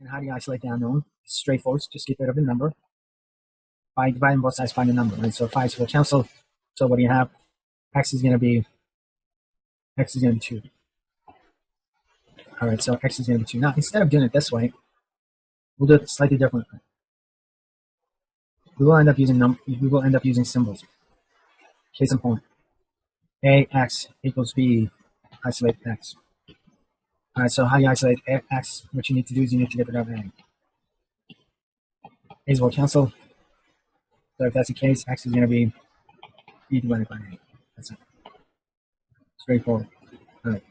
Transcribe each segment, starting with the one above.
And how do you isolate the unknown? It's straightforward. Just get rid of the number by dividing both sides by the number, right? So 5 will cancel. So what do you have? X is going to be 2. All right, so X is going to be 2. Now, instead of doing it this way, we'll do it slightly differently. We will end up using symbols. Case in point, AX equals B, isolate X. All right, so how do you isolate X? What you need to do is you need to get rid of A. A's will cancel. So if that's the case, X is going to be B divided by A. That's it. Straightforward. All right.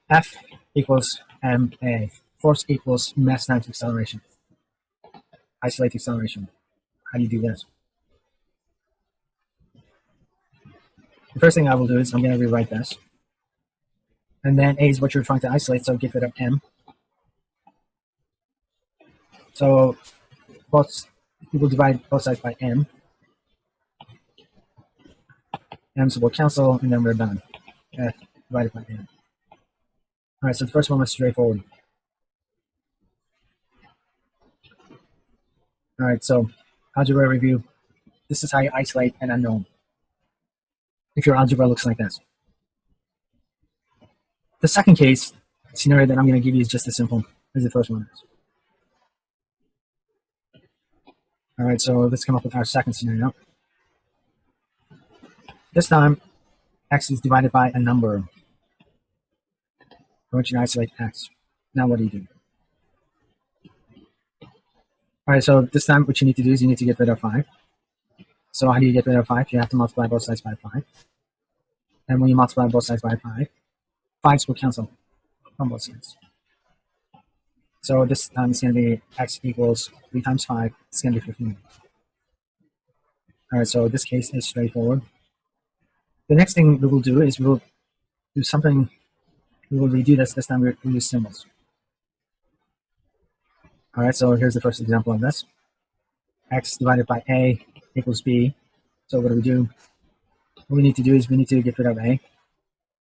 F equals ma. Force equals mass times acceleration. Isolate acceleration. How do you do this? The first thing I will do is I'm going to rewrite this. And then A is what you're trying to isolate, so get rid of M. So you will divide both sides by M. M's will cancel, and then we're done. F divided by M. All right, so the first one was straightforward. All right, so algebra review. This is how you isolate an unknown. If your algebra looks like this. The second case scenario that I'm going to give you is just as simple as the first one is. All right, so let's come up with our second scenario. This time, X is divided by a number. I want you to isolate X. Now what do you do? All right, so this time what you need to do is you need to get rid of 5. So how do you get rid of 5? You have to multiply both sides by 5. And when you multiply both sides by 5, 5's will cancel on both sides. So this time it's going to be X equals 3 times 5. It's going to be 15. All right, so this case is straightforward. The next thing we will do is we will do something. We will redo this. This time we use symbols. All right, so here's the first example of this. X divided by A equals B. So what do? What we need to do is we need to get rid of A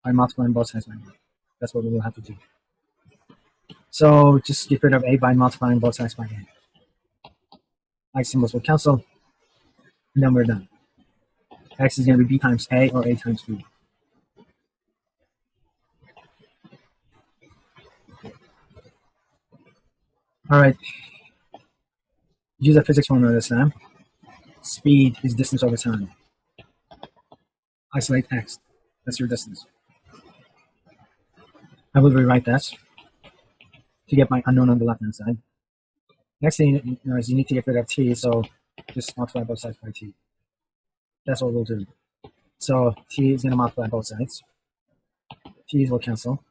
by multiplying both sides by A. That's what we will have to do. So just get rid of A by multiplying both sides by A. Like symbols will cancel, and then we're done. X is going to be B times A or A times B. All right. Use a physics formula this time. Speed is distance over time. Isolate X. That's your distance. I will rewrite that to get my unknown on the left-hand side. Next thing you know is you need to get rid of T, so just multiply both sides by T. That's what we'll do. So T is going to multiply both sides. T's will cancel.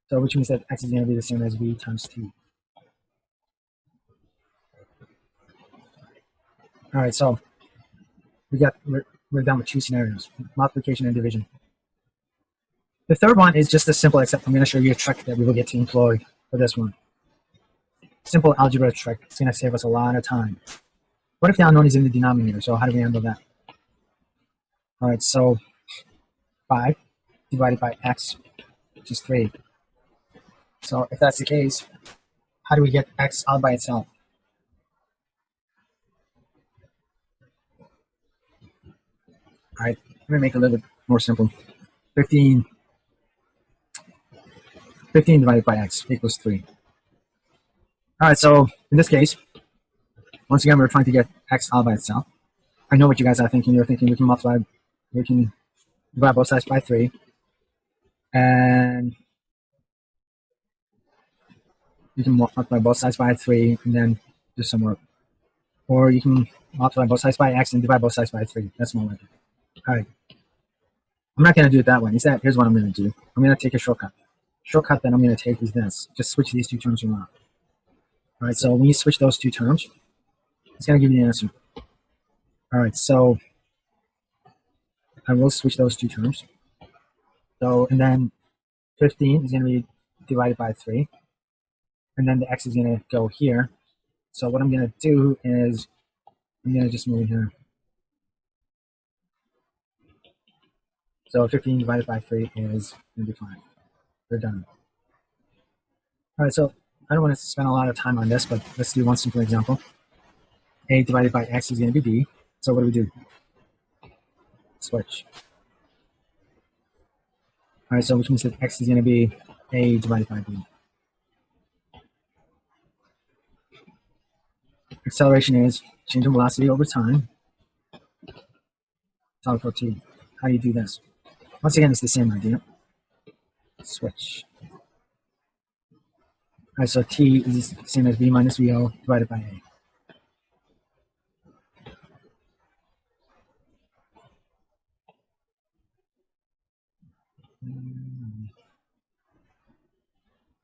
So which means that X is going to be the same as V times T. All right, so we're done with 2 scenarios, multiplication and division. The third one is just as simple, except I'm going to show you a trick that we will get to employ for this one. Simple algebra trick. It's going to save us a lot of time. What if the unknown is in the denominator? So how do we handle that? All right, so 5 divided by X, which is 3. So if that's the case, how do we get X out by itself? All right, I'm going to make it a little bit more simple. 15 divided by X equals 3. All right, so in this case, once again, we're trying to get X out by itself. I know what you guys are thinking. You're thinking we can divide both sides by 3. And you can multiply both sides by 3 and then do some work. Or you can multiply both sides by X and divide both sides by 3. That's more like it. All right. I'm not going to do it that way. Instead, here's what I'm going to do. I'm going to take a shortcut. Shortcut that I'm going to take is this. Just switch these 2 terms around. All right, so when you switch those 2 terms, it's going to give you the answer. All right, so I will switch those 2 terms. So, and then 15 is going to be divided by 3. And then the X is going to go here. So what I'm going to do is I'm going to just move here. So 15 divided by 3 is going to be 5. We're done. All right, so I don't want to spend a lot of time on this, but let's do one simple example. A divided by x is going to be b. So what do we do? Switch. All right, so which means that x is going to be a divided by b. Acceleration is change in velocity over time. Solve for t. How do you do this? Once again, it's the same idea. Switch. All right, so t is the same as v minus vo divided by a.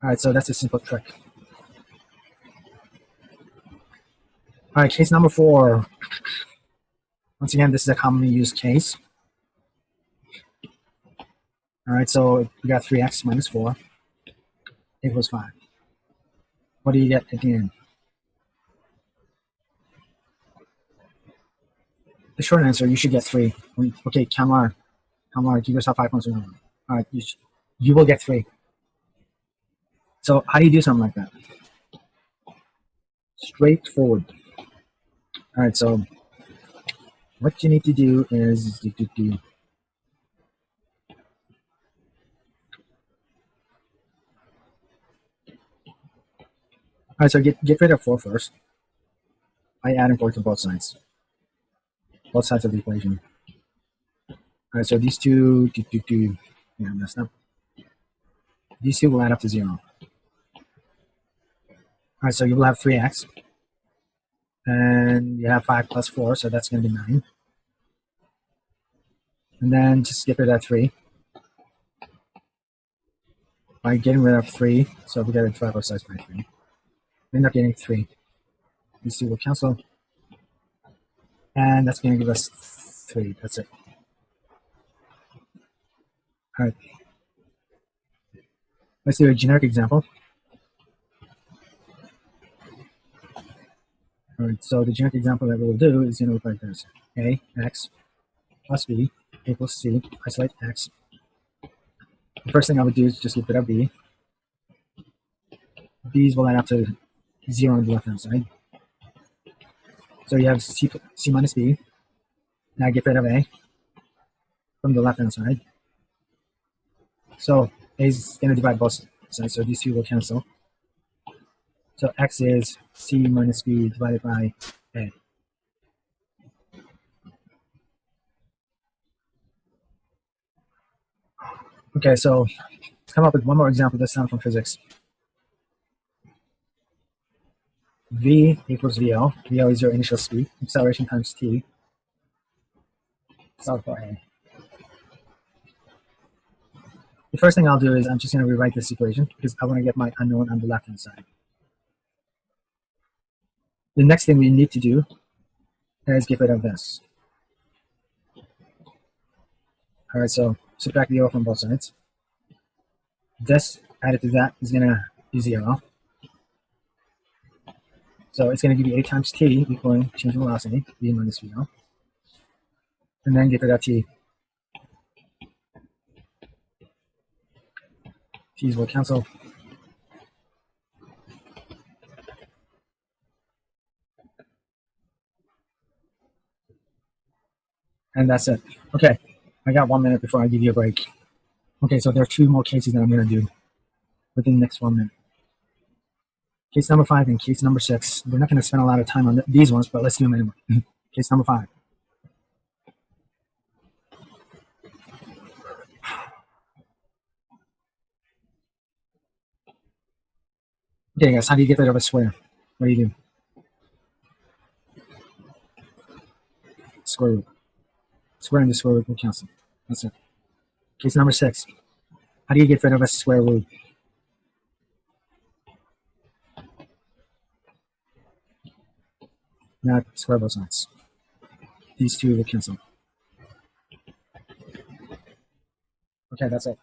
All right, so that's a simple trick. All right, case number 4. Once again, this is a commonly used case. All right, so we got 3x minus 4 equals 5. What do you get at the end? The short answer, you should get 3. Okay, Kamar, give yourself 5 points. All right, you will get 3. So how do you do something like that? Straightforward. All right, so what you need to do is all right, so get rid of 4 first by adding 4 to both sides of the equation. All right, so these two, yeah, messed up. These two will add up to 0. All right, so you will have 3x, and you have 5 plus 4, so that's going to be 9. And then just get rid of 3 by getting rid of 3. So we got to divide both sides by 3. We end up getting 3. These two will cancel, and that's going to give us 3. That's it. All right. Let's do a generic example. All right, so the generic example that we'll do is going to look like this. A, x plus b equals c, isolate x. The first thing I would do is just get rid of b. B's will add up to 0 on the left-hand side. So you have c minus b. Now get rid of a from the left-hand side. So a is going to divide both sides, so these two will cancel. So x is c minus b divided by a. Okay, so let's come up with one more example, this time from physics. V equals VL. VL is your initial speed. Acceleration times t. Solve for a. The first thing I'll do is I'm just going to rewrite this equation because I want to get my unknown on the left-hand side. The next thing we need to do is get rid of this. All right, so subtract 0 from both sides. This added to that is going to be 0. So it's going to give you a times t equaling change in velocity, v minus VL. And then get rid of t. T's will cancel. And that's it. Okay, I got 1 minute before I give you a break. Okay, so there are 2 more cases that I'm going to do within the next 1 minute. Case number 5 and case number 6. We're not going to spend a lot of time on these ones, but let's do them anyway. Case number 5. Okay, guys, how do you get rid of a square? What do you do? Square root. Square and the square root will cancel. That's it. Case number 6. How do you get rid of a square root? Now square both sides. These two will cancel. Okay, that's it.